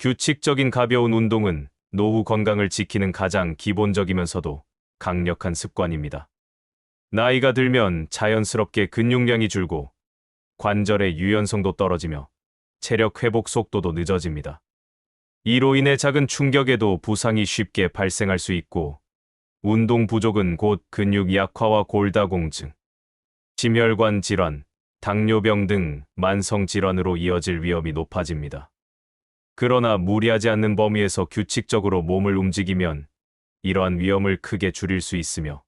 규칙적인 가벼운 운동은 노후 건강을 지키는 가장 기본적이면서도 강력한 습관입니다. 나이가 들면 자연스럽게 근육량이 줄고 관절의 유연성도 떨어지며 체력 회복 속도도 늦어집니다. 이로 인해 작은 충격에도 부상이 쉽게 발생할 수 있고 운동 부족은 곧 근육 약화와 골다공증, 심혈관 질환, 당뇨병 등 만성 질환으로 이어질 위험이 높아집니다. 그러나 무리하지 않는 범위에서 규칙적으로 몸을 움직이면 이러한 위험을 크게 줄일 수 있으며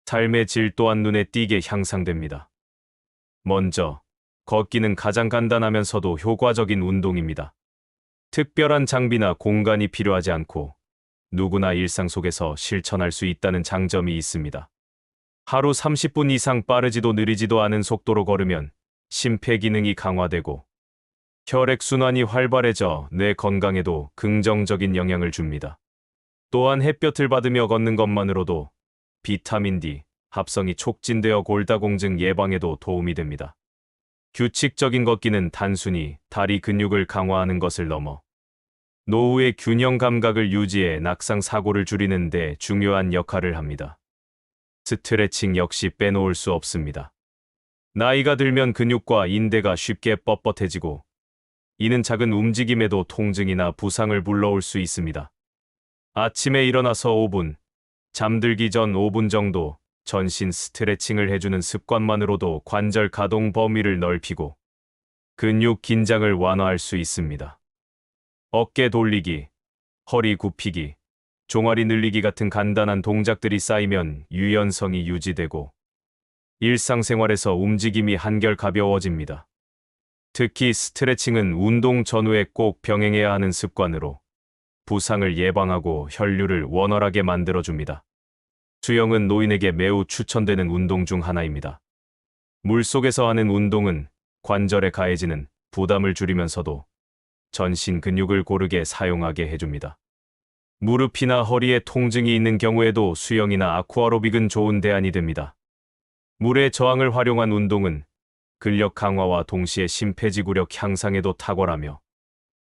삶의 질 또한 눈에 띄게 향상됩니다. 먼저, 걷기는 가장 간단하면서도 효과적인 운동입니다. 특별한 장비나 공간이 필요하지 않고 누구나 일상 속에서 실천할 수 있다는 장점이 있습니다. 하루 30분 이상 빠르지도 느리지도 않은 속도로 걸으면 심폐기능이 강화되고 혈액순환이 활발해져 뇌 건강에도 긍정적인 영향을 줍니다. 또한 햇볕을 받으며 걷는 것만으로도 비타민 D 합성이 촉진되어 골다공증 예방에도 도움이 됩니다. 규칙적인 걷기는 단순히 다리 근육을 강화하는 것을 넘어 노후의 균형 감각을 유지해 낙상 사고를 줄이는 데 중요한 역할을 합니다. 스트레칭 역시 빼놓을 수 없습니다. 나이가 들면 근육과 인대가 쉽게 뻣뻣해지고 이는 작은 움직임에도 통증이나 부상을 불러올 수 있습니다. 아침에 일어나서 5분, 잠들기 전 5분 정도 전신 스트레칭을 해주는 습관만으로도 관절 가동 범위를 넓히고 근육 긴장을 완화할 수 있습니다. 어깨 돌리기, 허리 굽히기, 종아리 늘리기 같은 간단한 동작들이 쌓이면 유연성이 유지되고 일상생활에서 움직임이 한결 가벼워집니다. 특히 스트레칭은 운동 전후에 꼭 병행해야 하는 습관으로 부상을 예방하고 혈류를 원활하게 만들어줍니다. 수영은 노인에게 매우 추천되는 운동 중 하나입니다. 물속에서 하는 운동은 관절에 가해지는 부담을 줄이면서도 전신 근육을 고르게 사용하게 해줍니다. 무릎이나 허리에 통증이 있는 경우에도 수영이나 아쿠아로빅은 좋은 대안이 됩니다. 물의 저항을 활용한 운동은 근력 강화와 동시에 심폐지구력 향상에도 탁월하며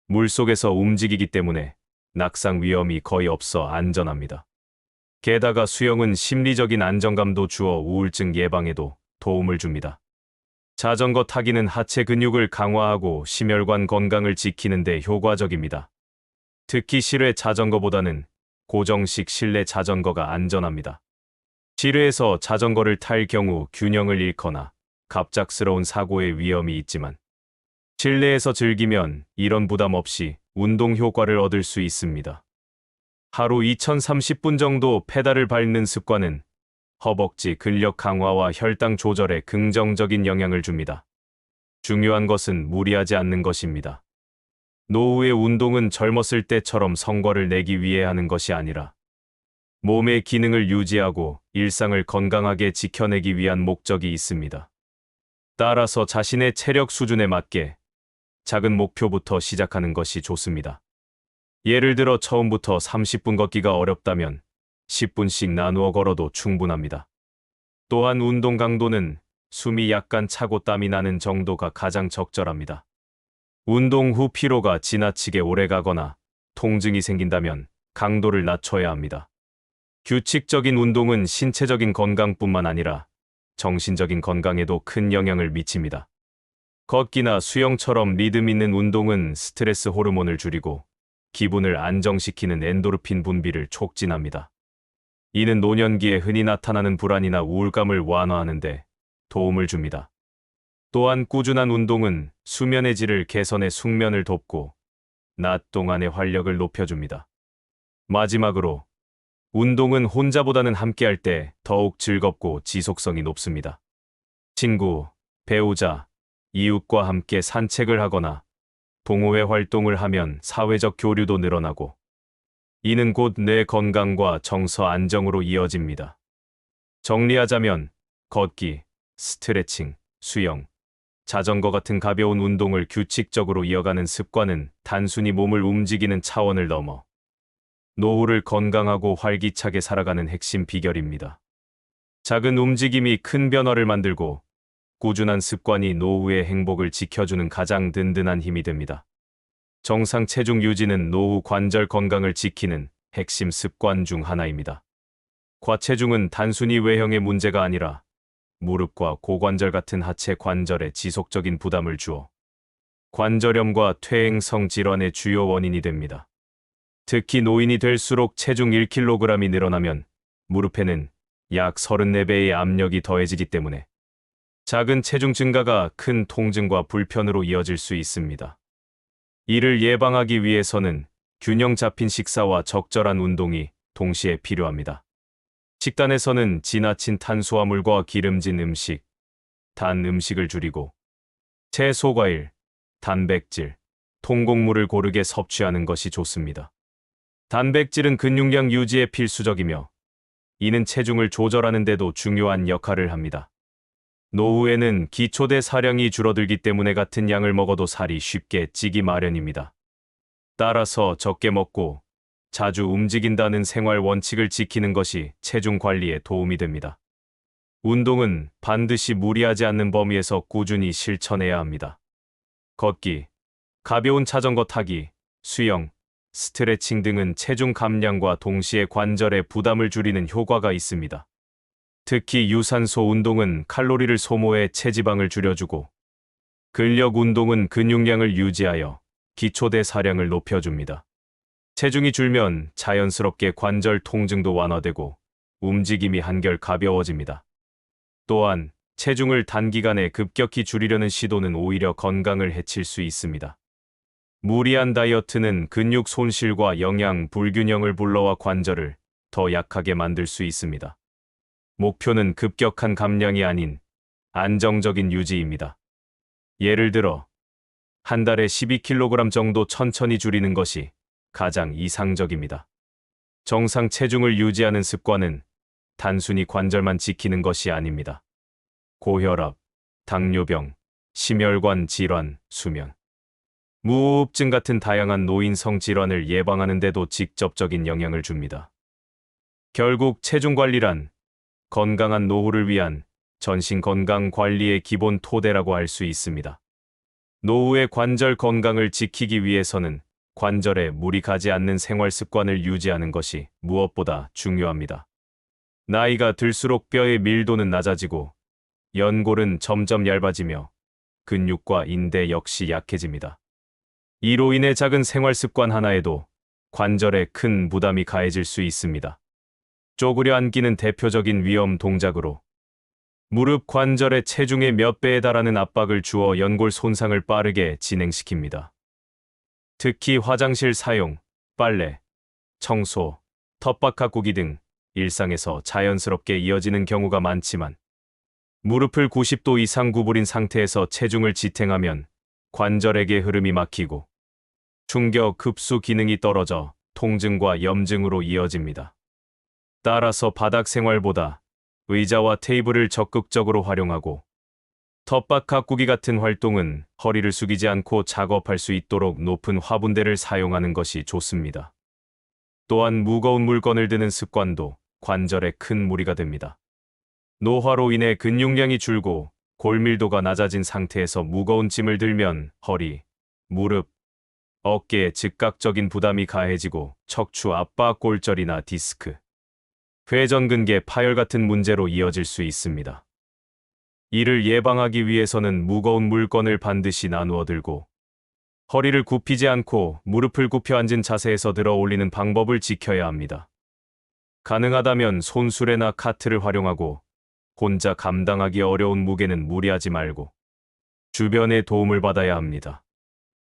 물속에서 움직이기 때문에 낙상 위험이 거의 없어 안전합니다. 게다가 수영은 심리적인 안정감도 주어 우울증 예방에도 도움을 줍니다. 자전거 타기는 하체 근육을 강화하고 심혈관 건강을 지키는 데 효과적입니다. 특히 실외 자전거보다는 고정식 실내 자전거가 안전합니다. 실외에서 자전거를 탈 경우 균형을 잃거나 갑작스러운 사고의 위험이 있지만 실내에서 즐기면 이런 부담 없이 운동 효과를 얻을 수 있습니다. 하루 2030분 정도 페달을 밟는 습관은 허벅지 근력 강화와 혈당 조절에 긍정적인 영향을 줍니다. 중요한 것은 무리하지 않는 것입니다. 노후의 운동은 젊었을 때처럼 성과를 내기 위해 하는 것이 아니라 몸의 기능을 유지하고 일상을 건강하게 지켜내기 위한 목적이 있습니다. 따라서 자신의 체력 수준에 맞게 작은 목표부터 시작하는 것이 좋습니다. 예를 들어 처음부터 30분 걷기가 어렵다면 10분씩 나누어 걸어도 충분합니다. 또한 운동 강도는 숨이 약간 차고 땀이 나는 정도가 가장 적절합니다. 운동 후 피로가 지나치게 오래 가거나 통증이 생긴다면 강도를 낮춰야 합니다. 규칙적인 운동은 신체적인 건강뿐만 아니라 정신적인 건강에도 큰 영향을 미칩니다. 걷기나 수영처럼 리듬 있는 운동은 스트레스 호르몬을 줄이고 기분을 안정시키는 엔도르핀 분비를 촉진합니다. 이는 노년기에 흔히 나타나는 불안이나 우울감을 완화하는 데 도움을 줍니다. 또한 꾸준한 운동은 수면의 질을 개선해 숙면을 돕고 낮 동안의 활력을 높여줍니다. 마지막으로 운동은 혼자보다는 함께할 때 더욱 즐겁고 지속성이 높습니다. 친구, 배우자, 이웃과 함께 산책을 하거나 동호회 활동을 하면 사회적 교류도 늘어나고 이는 곧 뇌 건강과 정서 안정으로 이어집니다. 정리하자면 걷기, 스트레칭, 수영, 자전거 같은 가벼운 운동을 규칙적으로 이어가는 습관은 단순히 몸을 움직이는 차원을 넘어 노후를 건강하고 활기차게 살아가는 핵심 비결입니다. 작은 움직임이 큰 변화를 만들고 꾸준한 습관이 노후의 행복을 지켜주는 가장 든든한 힘이 됩니다. 정상 체중 유지는 노후 관절 건강을 지키는 핵심 습관 중 하나입니다. 과체중은 단순히 외형의 문제가 아니라 무릎과 고관절 같은 하체 관절에 지속적인 부담을 주어 관절염과 퇴행성 질환의 주요 원인이 됩니다. 특히 노인이 될수록 체중 1kg이 늘어나면 무릎에는 약 34배의 압력이 더해지기 때문에 작은 체중 증가가 큰 통증과 불편으로 이어질 수 있습니다. 이를 예방하기 위해서는 균형 잡힌 식사와 적절한 운동이 동시에 필요합니다. 식단에서는 지나친 탄수화물과 기름진 음식, 단 음식을 줄이고 채소, 과일, 단백질, 통곡물을 고르게 섭취하는 것이 좋습니다. 단백질은 근육량 유지에 필수적이며 이는 체중을 조절하는 데도 중요한 역할을 합니다. 노후에는 기초대 사량이 줄어들기 때문에 같은 양을 먹어도 살이 쉽게 찌기 마련입니다. 따라서 적게 먹고 자주 움직인다는 생활 원칙을 지키는 것이 체중 관리에 도움이 됩니다. 운동은 반드시 무리하지 않는 범위에서 꾸준히 실천해야 합니다. 걷기, 가벼운 자전거 타기, 수영, 스트레칭 등은 체중 감량과 동시에 관절의 부담을 줄이는 효과가 있습니다. 특히 유산소 운동은 칼로리를 소모해 체지방을 줄여주고 근력 운동은 근육량을 유지하여 기초대 사량을 높여줍니다. 체중이 줄면 자연스럽게 관절 통증도 완화되고 움직임이 한결 가벼워집니다. 또한 체중을 단기간에 급격히 줄이려는 시도는 오히려 건강을 해칠 수 있습니다. 무리한 다이어트는 근육 손실과 영양 불균형을 불러와 관절을 더 약하게 만들 수 있습니다. 목표는 급격한 감량이 아닌 안정적인 유지입니다. 예를 들어 한 달에 12kg 정도 천천히 줄이는 것이 가장 이상적입니다. 정상 체중을 유지하는 습관은 단순히 관절만 지키는 것이 아닙니다. 고혈압, 당뇨병, 심혈관 질환, 수면, 무호흡증 같은 다양한 노인성 질환을 예방하는 데도 직접적인 영향을 줍니다. 결국 체중 관리란 건강한 노후를 위한 전신 건강 관리의 기본 토대라고 할 수 있습니다. 노후의 관절 건강을 지키기 위해서는 관절에 무리 가지 않는 생활 습관을 유지하는 것이 무엇보다 중요합니다. 나이가 들수록 뼈의 밀도는 낮아지고 연골은 점점 얇아지며 근육과 인대 역시 약해집니다. 이로 인해 작은 생활 습관 하나에도 관절에 큰 부담이 가해질 수 있습니다. 쪼그려 앉기는 대표적인 위험 동작으로 무릎 관절의 체중의 몇 배에 달하는 압박을 주어 연골 손상을 빠르게 진행시킵니다. 특히 화장실 사용, 빨래, 청소, 텃밭 가꾸기 등 일상에서 자연스럽게 이어지는 경우가 많지만 무릎을 90도 이상 구부린 상태에서 체중을 지탱하면 관절에게 흐름이 막히고 충격 흡수 기능이 떨어져 통증과 염증으로 이어집니다. 따라서 바닥 생활보다 의자와 테이블을 적극적으로 활용하고 텃밭 가꾸기 같은 활동은 허리를 숙이지 않고 작업할 수 있도록 높은 화분대를 사용하는 것이 좋습니다. 또한 무거운 물건을 드는 습관도 관절에 큰 무리가 됩니다. 노화로 인해 근육량이 줄고 골밀도가 낮아진 상태에서 무거운 짐을 들면 허리, 무릎, 어깨에 즉각적인 부담이 가해지고 척추 압박 골절이나 디스크, 회전근개 파열 같은 문제로 이어질 수 있습니다. 이를 예방하기 위해서는 무거운 물건을 반드시 나누어 들고 허리를 굽히지 않고 무릎을 굽혀 앉은 자세에서 들어 올리는 방법을 지켜야 합니다. 가능하다면 손수레나 카트를 활용하고 혼자 감당하기 어려운 무게는 무리하지 말고 주변의 도움을 받아야 합니다.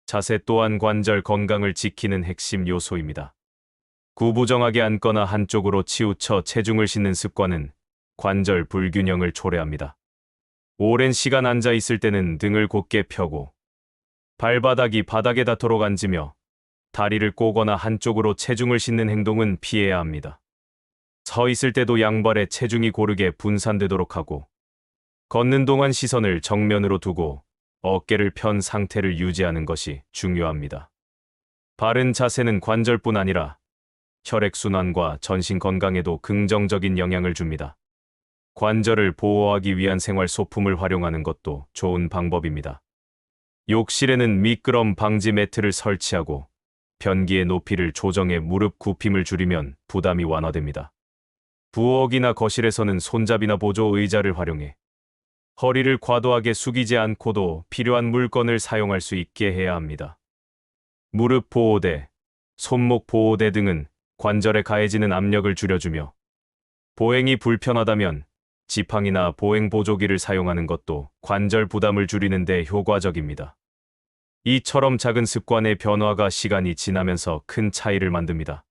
자세 또한 관절 건강을 지키는 핵심 요소입니다. 구부정하게 앉거나 한쪽으로 치우쳐 체중을 싣는 습관은 관절 불균형을 초래합니다. 오랜 시간 앉아 있을 때는 등을 곧게 펴고 발바닥이 바닥에 닿도록 앉으며 다리를 꼬거나 한쪽으로 체중을 싣는 행동은 피해야 합니다. 서 있을 때도 양발의 체중이 고르게 분산되도록 하고 걷는 동안 시선을 정면으로 두고 어깨를 편 상태를 유지하는 것이 중요합니다. 바른 자세는 관절뿐 아니라 혈액순환과 전신 건강에도 긍정적인 영향을 줍니다. 관절을 보호하기 위한 생활 소품을 활용하는 것도 좋은 방법입니다. 욕실에는 미끄럼 방지 매트를 설치하고 변기의 높이를 조정해 무릎 굽힘을 줄이면 부담이 완화됩니다. 부엌이나 거실에서는 손잡이나 보조 의자를 활용해 허리를 과도하게 숙이지 않고도 필요한 물건을 사용할 수 있게 해야 합니다. 무릎 보호대, 손목 보호대 등은 관절에 가해지는 압력을 줄여주며 보행이 불편하다면 지팡이나 보행 보조기를 사용하는 것도 관절 부담을 줄이는 데 효과적입니다. 이처럼 작은 습관의 변화가 시간이 지나면서 큰 차이를 만듭니다.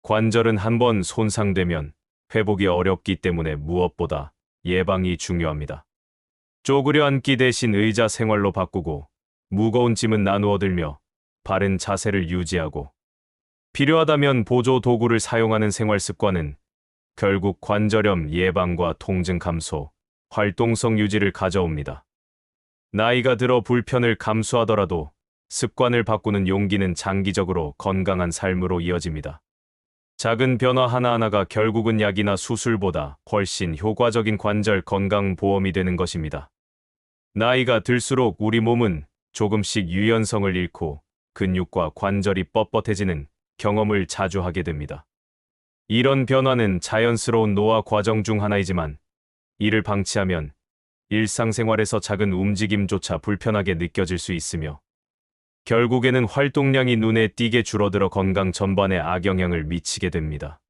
관절은 한번 손상되면 회복이 어렵기 때문에 무엇보다 예방이 중요합니다. 쪼그려 앉기 대신 의자 생활로 바꾸고 무거운 짐은 나누어 들며 바른 자세를 유지하고 필요하다면 보조 도구를 사용하는 생활 습관은 결국 관절염 예방과 통증 감소, 활동성 유지를 가져옵니다. 나이가 들어 불편을 감수하더라도 습관을 바꾸는 용기는 장기적으로 건강한 삶으로 이어집니다. 작은 변화 하나하나가 결국은 약이나 수술보다 훨씬 효과적인 관절 건강 보험이 되는 것입니다. 나이가 들수록 우리 몸은 조금씩 유연성을 잃고 근육과 관절이 뻣뻣해지는 경험을 자주 하게 됩니다. 이런 변화는 자연스러운 노화 과정 중 하나이지만 이를 방치하면 일상생활에서 작은 움직임조차 불편하게 느껴질 수 있으며 결국에는 활동량이 눈에 띄게 줄어들어 건강 전반에 악영향을 미치게 됩니다.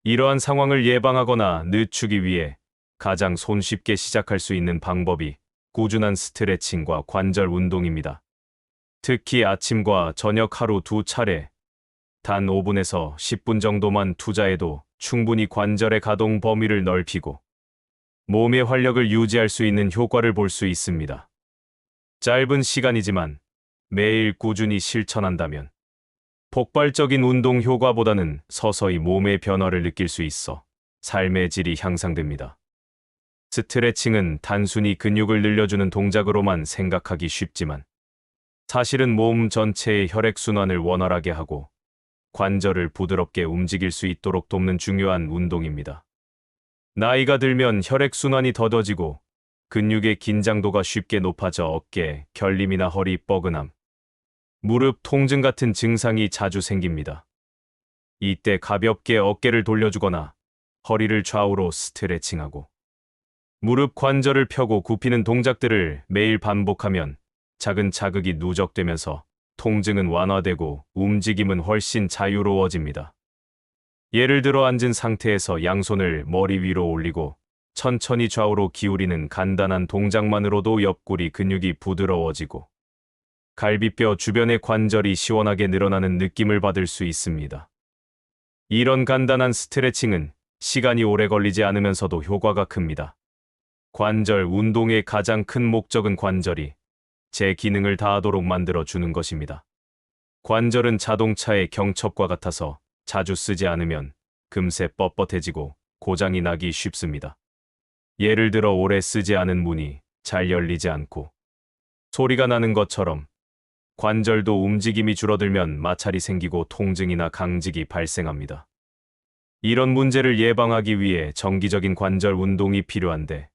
이러한 상황을 예방하거나 늦추기 위해 가장 손쉽게 시작할 수 있는 방법이 꾸준한 스트레칭과 관절 운동입니다. 특히 아침과 저녁 하루 2차례, 단 5분에서 10분 정도만 투자해도 충분히 관절의 가동 범위를 넓히고 몸의 활력을 유지할 수 있는 효과를 볼 수 있습니다. 짧은 시간이지만 매일 꾸준히 실천한다면 폭발적인 운동 효과보다는 서서히 몸의 변화를 느낄 수 있어 삶의 질이 향상됩니다. 스트레칭은 단순히 근육을 늘려주는 동작으로만 생각하기 쉽지만 사실은 몸 전체의 혈액순환을 원활하게 하고 관절을 부드럽게 움직일 수 있도록 돕는 중요한 운동입니다. 나이가 들면 혈액순환이 더뎌지고 근육의 긴장도가 쉽게 높아져 어깨, 결림이나 허리 뻐근함, 무릎 통증 같은 증상이 자주 생깁니다. 이때 가볍게 어깨를 돌려주거나 허리를 좌우로 스트레칭하고 무릎 관절을 펴고 굽히는 동작들을 매일 반복하면 작은 자극이 누적되면서 통증은 완화되고 움직임은 훨씬 자유로워집니다. 예를 들어 앉은 상태에서 양손을 머리 위로 올리고 천천히 좌우로 기울이는 간단한 동작만으로도 옆구리 근육이 부드러워지고 갈비뼈 주변의 관절이 시원하게 늘어나는 느낌을 받을 수 있습니다. 이런 간단한 스트레칭은 시간이 오래 걸리지 않으면서도 효과가 큽니다. 관절 운동의 가장 큰 목적은 관절이 제 기능을 다하도록 만들어주는 것입니다. 관절은 자동차의 경첩과 같아서 자주 쓰지 않으면 금세 뻣뻣해지고 고장이 나기 쉽습니다. 예를 들어 오래 쓰지 않은 문이 잘 열리지 않고 소리가 나는 것처럼 관절도 움직임이 줄어들면 마찰이 생기고 통증이나 강직이 발생합니다. 이런 문제를 예방하기 위해 정기적인 관절 운동이 필요한데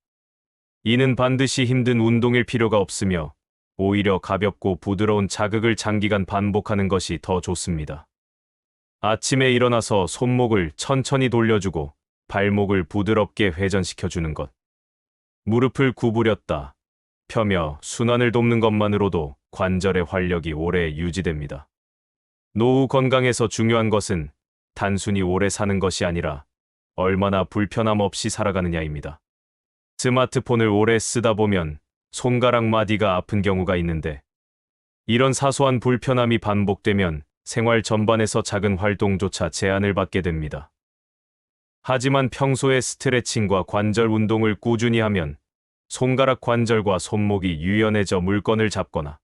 이는 반드시 힘든 운동일 필요가 없으며 오히려 가볍고 부드러운 자극을 장기간 반복하는 것이 더 좋습니다. 아침에 일어나서 손목을 천천히 돌려주고 발목을 부드럽게 회전시켜주는 것, 무릎을 구부렸다 펴며 순환을 돕는 것만으로도 관절의 활력이 오래 유지됩니다. 노후 건강에서 중요한 것은 단순히 오래 사는 것이 아니라 얼마나 불편함 없이 살아가느냐입니다. 스마트폰을 오래 쓰다 보면 손가락 마디가 아픈 경우가 있는데 이런 사소한 불편함이 반복되면 생활 전반에서 작은 활동조차 제한을 받게 됩니다. 하지만 평소에 스트레칭과 관절 운동을 꾸준히 하면 손가락 관절과 손목이 유연해져 물건을 잡거나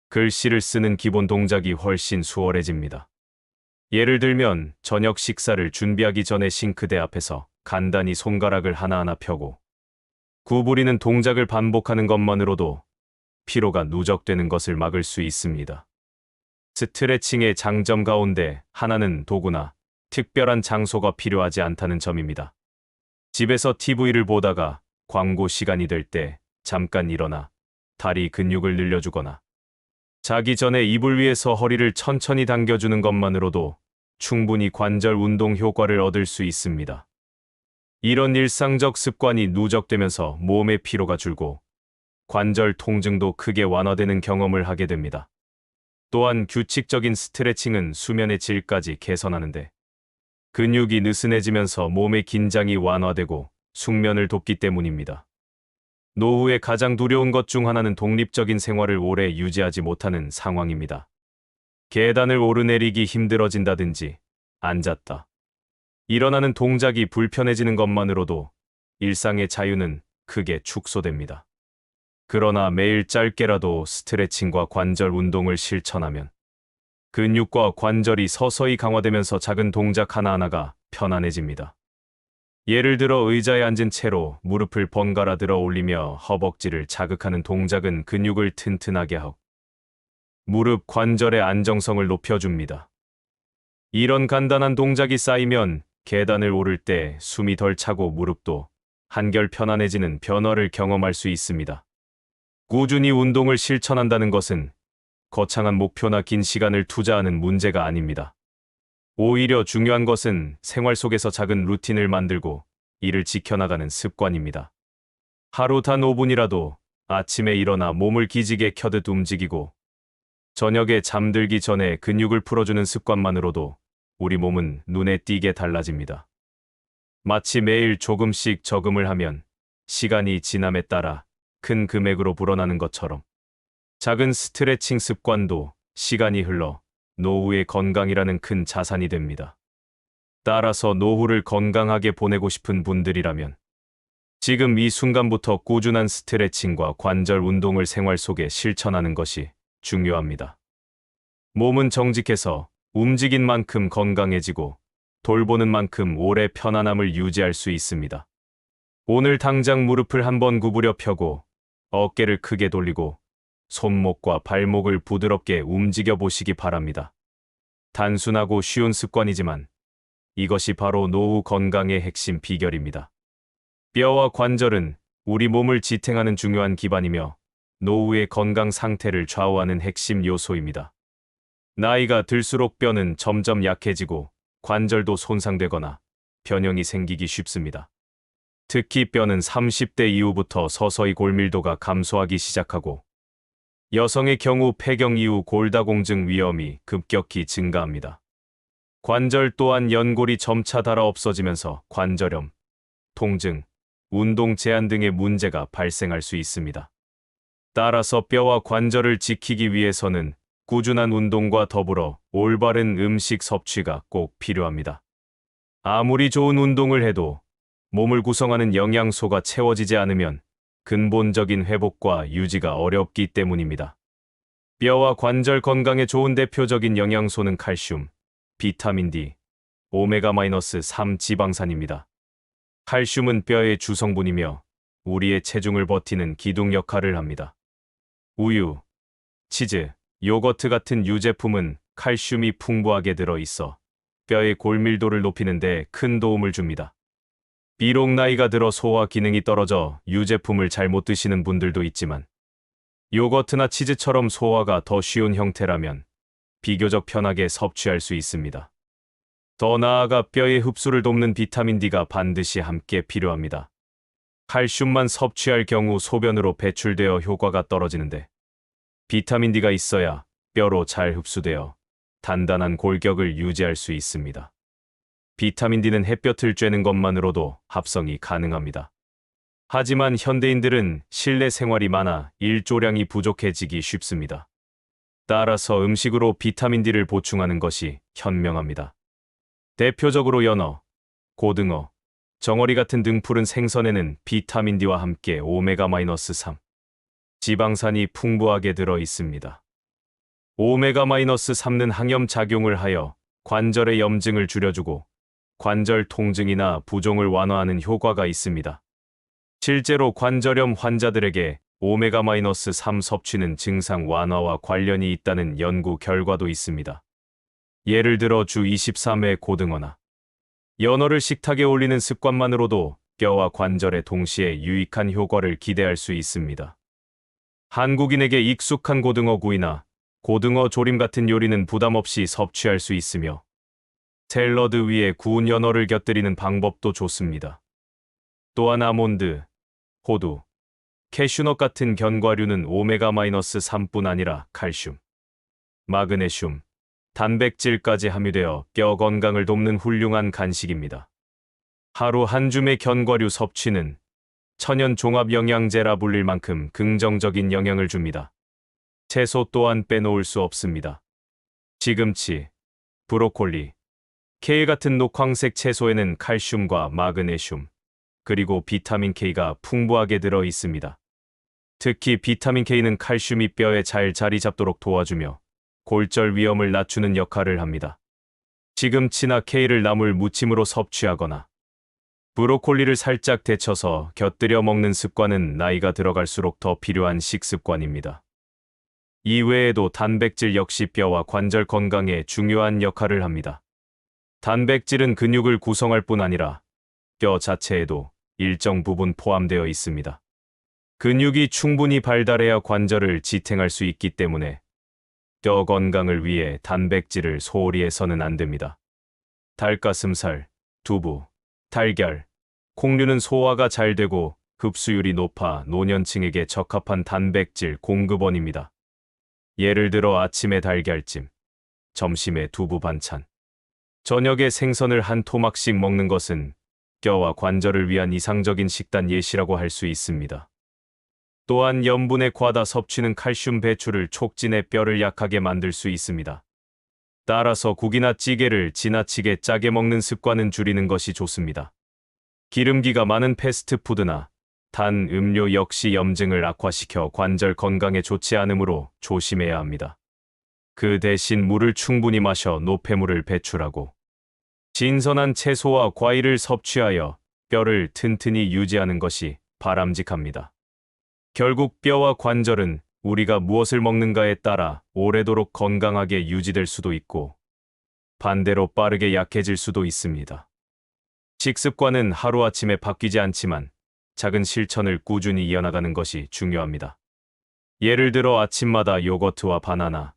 글씨를 쓰는 기본 동작이 훨씬 수월해집니다. 예를 들면 저녁 식사를 준비하기 전에 싱크대 앞에서 간단히 손가락을 하나하나 펴고 구부리는 동작을 반복하는 것만으로도 피로가 누적되는 것을 막을 수 있습니다. 스트레칭의 장점 가운데 하나는 도구나 특별한 장소가 필요하지 않다는 점입니다. 집에서 TV를 보다가 광고 시간이 될 때 잠깐 일어나 다리 근육을 늘려주거나 자기 전에 이불 위에서 허리를 천천히 당겨주는 것만으로도 충분히 관절 운동 효과를 얻을 수 있습니다. 이런 일상적 습관이 누적되면서 몸의 피로가 줄고 관절 통증도 크게 완화되는 경험을 하게 됩니다. 또한 규칙적인 스트레칭은 수면의 질까지 개선하는데 근육이 느슨해지면서 몸의 긴장이 완화되고 숙면을 돕기 때문입니다. 노후에 가장 두려운 것 중 하나는 독립적인 생활을 오래 유지하지 못하는 상황입니다. 계단을 오르내리기 힘들어진다든지 앉았다 일어나는 동작이 불편해지는 것만으로도 일상의 자유는 크게 축소됩니다. 그러나 매일 짧게라도 스트레칭과 관절 운동을 실천하면 근육과 관절이 서서히 강화되면서 작은 동작 하나하나가 편안해집니다. 예를 들어 의자에 앉은 채로 무릎을 번갈아 들어 올리며 허벅지를 자극하는 동작은 근육을 튼튼하게 하고 무릎 관절의 안정성을 높여줍니다. 이런 간단한 동작이 쌓이면 계단을 오를 때 숨이 덜 차고 무릎도 한결 편안해지는 변화를 경험할 수 있습니다. 꾸준히 운동을 실천한다는 것은 거창한 목표나 긴 시간을 투자하는 문제가 아닙니다. 오히려 중요한 것은 생활 속에서 작은 루틴을 만들고 이를 지켜나가는 습관입니다. 하루 단 5분이라도 아침에 일어나 몸을 기지개 켜듯 움직이고 저녁에 잠들기 전에 근육을 풀어주는 습관만으로도 우리 몸은 눈에 띄게 달라집니다. 마치 매일 조금씩 저금을 하면 시간이 지남에 따라 큰 금액으로 불어나는 것처럼 작은 스트레칭 습관도 시간이 흘러 노후의 건강이라는 큰 자산이 됩니다. 따라서 노후를 건강하게 보내고 싶은 분들이라면 지금 이 순간부터 꾸준한 스트레칭과 관절 운동을 생활 속에 실천하는 것이 중요합니다. 몸은 정직해서 움직인 만큼 건강해지고 돌보는 만큼 오래 편안함을 유지할 수 있습니다. 오늘 당장 무릎을 한번 구부려 펴고 어깨를 크게 돌리고 손목과 발목을 부드럽게 움직여 보시기 바랍니다. 단순하고 쉬운 습관이지만 이것이 바로 노후 건강의 핵심 비결입니다. 뼈와 관절은 우리 몸을 지탱하는 중요한 기반이며 노후의 건강 상태를 좌우하는 핵심 요소입니다. 나이가 들수록 뼈는 점점 약해지고 관절도 손상되거나 변형이 생기기 쉽습니다. 특히 뼈는 30대 이후부터 서서히 골밀도가 감소하기 시작하고 여성의 경우 폐경 이후 골다공증 위험이 급격히 증가합니다. 관절 또한 연골이 점차 닳아 없어지면서 관절염, 통증, 운동 제한 등의 문제가 발생할 수 있습니다. 따라서 뼈와 관절을 지키기 위해서는 꾸준한 운동과 더불어 올바른 음식 섭취가 꼭 필요합니다. 아무리 좋은 운동을 해도 몸을 구성하는 영양소가 채워지지 않으면 근본적인 회복과 유지가 어렵기 때문입니다. 뼈와 관절 건강에 좋은 대표적인 영양소는 칼슘, 비타민 D, 오메가-3 지방산입니다. 칼슘은 뼈의 주성분이며 우리의 체중을 버티는 기둥 역할을 합니다. 우유, 치즈, 요거트 같은 유제품은 칼슘이 풍부하게 들어있어 뼈의 골밀도를 높이는 데 큰 도움을 줍니다. 비록 나이가 들어 소화 기능이 떨어져 유제품을 잘못 드시는 분들도 있지만 요거트나 치즈처럼 소화가 더 쉬운 형태라면 비교적 편하게 섭취할 수 있습니다. 더 나아가 뼈의 흡수를 돕는 비타민 D가 반드시 함께 필요합니다. 칼슘만 섭취할 경우 소변으로 배출되어 효과가 떨어지는데 비타민 D가 있어야 뼈로 잘 흡수되어 단단한 골격을 유지할 수 있습니다. 비타민 D는 햇볕을 쬐는 것만으로도 합성이 가능합니다. 하지만 현대인들은 실내 생활이 많아 일조량이 부족해지기 쉽습니다. 따라서 음식으로 비타민 D를 보충하는 것이 현명합니다. 대표적으로 연어, 고등어, 정어리 같은 등푸른 생선에는 비타민 D와 함께 오메가-3 지방산이 풍부하게 들어 있습니다. 오메가-3는 항염 작용을 하여 관절의 염증을 줄여주고 관절 통증이나 부종을 완화하는 효과가 있습니다. 실제로 관절염 환자들에게 오메가-3 섭취는 증상 완화와 관련이 있다는 연구 결과도 있습니다. 예를 들어 주 23회 고등어나 연어를 식탁에 올리는 습관만으로도 뼈와 관절에 동시에 유익한 효과를 기대할 수 있습니다. 한국인에게 익숙한 고등어 구이나 고등어 조림 같은 요리는 부담 없이 섭취할 수 있으며 샐러드 위에 구운 연어를 곁들이는 방법도 좋습니다. 또한 아몬드, 호두, 캐슈넛 같은 견과류는 오메가-3뿐 아니라 칼슘, 마그네슘, 단백질까지 함유되어 뼈 건강을 돕는 훌륭한 간식입니다. 하루 한 줌의 견과류 섭취는 천연 종합 영양제라 불릴 만큼 긍정적인 영향을 줍니다. 채소 또한 빼놓을 수 없습니다. 시금치, 브로콜리, 케일 같은 녹황색 채소에는 칼슘과 마그네슘, 그리고 비타민 K가 풍부하게 들어 있습니다. 특히 비타민 K는 칼슘이 뼈에 잘 자리 잡도록 도와주며 골절 위험을 낮추는 역할을 합니다. 시금치나 케일을 나물 무침으로 섭취하거나 브로콜리를 살짝 데쳐서 곁들여 먹는 습관은 나이가 들어갈수록 더 필요한 식습관입니다. 이외에도 단백질 역시 뼈와 관절 건강에 중요한 역할을 합니다. 단백질은 근육을 구성할 뿐 아니라 뼈 자체에도 일정 부분 포함되어 있습니다. 근육이 충분히 발달해야 관절을 지탱할 수 있기 때문에 뼈 건강을 위해 단백질을 소홀히 해서는 안 됩니다. 닭가슴살, 두부, 달걀, 콩류는 소화가 잘 되고 흡수율이 높아 노년층에게 적합한 단백질 공급원입니다. 예를 들어 아침에 달걀찜, 점심에 두부 반찬, 저녁에 생선을 한 토막씩 먹는 것은 뼈와 관절을 위한 이상적인 식단 예시라고 할 수 있습니다. 또한 염분의 과다 섭취는 칼슘 배출을 촉진해 뼈를 약하게 만들 수 있습니다. 따라서 국이나 찌개를 지나치게 짜게 먹는 습관은 줄이는 것이 좋습니다. 기름기가 많은 패스트푸드나 단 음료 역시 염증을 악화시켜 관절 건강에 좋지 않으므로 조심해야 합니다. 그 대신 물을 충분히 마셔 노폐물을 배출하고 신선한 채소와 과일을 섭취하여 뼈를 튼튼히 유지하는 것이 바람직합니다. 결국 뼈와 관절은 우리가 무엇을 먹는가에 따라 오래도록 건강하게 유지될 수도 있고 반대로 빠르게 약해질 수도 있습니다. 식습관은 하루아침에 바뀌지 않지만 작은 실천을 꾸준히 이어나가는 것이 중요합니다. 예를 들어 아침마다 요거트와 바나나,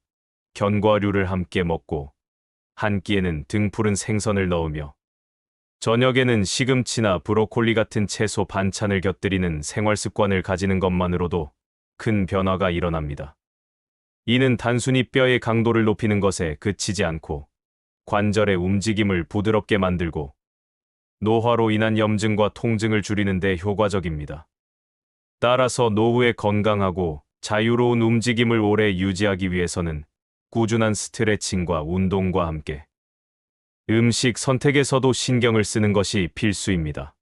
견과류를 함께 먹고 한 끼에는 등푸른 생선을 넣으며 저녁에는 시금치나 브로콜리 같은 채소 반찬을 곁들이는 생활 습관을 가지는 것만으로도 큰 변화가 일어납니다. 이는 단순히 뼈의 강도를 높이는 것에 그치지 않고 관절의 움직임을 부드럽게 만들고 노화로 인한 염증과 통증을 줄이는 데 효과적입니다. 따라서 노후에 건강하고 자유로운 움직임을 오래 유지하기 위해서는 꾸준한 스트레칭과 운동과 함께 음식 선택에서도 신경을 쓰는 것이 필수입니다.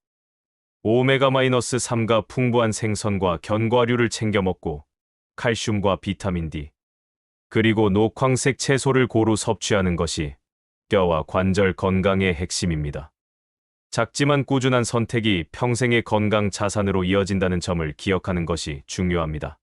오메가-3가 풍부한 생선과 견과류를 챙겨 먹고 칼슘과 비타민 D, 그리고 녹황색 채소를 고루 섭취하는 것이 뼈와 관절 건강의 핵심입니다. 작지만 꾸준한 선택이 평생의 건강 자산으로 이어진다는 점을 기억하는 것이 중요합니다.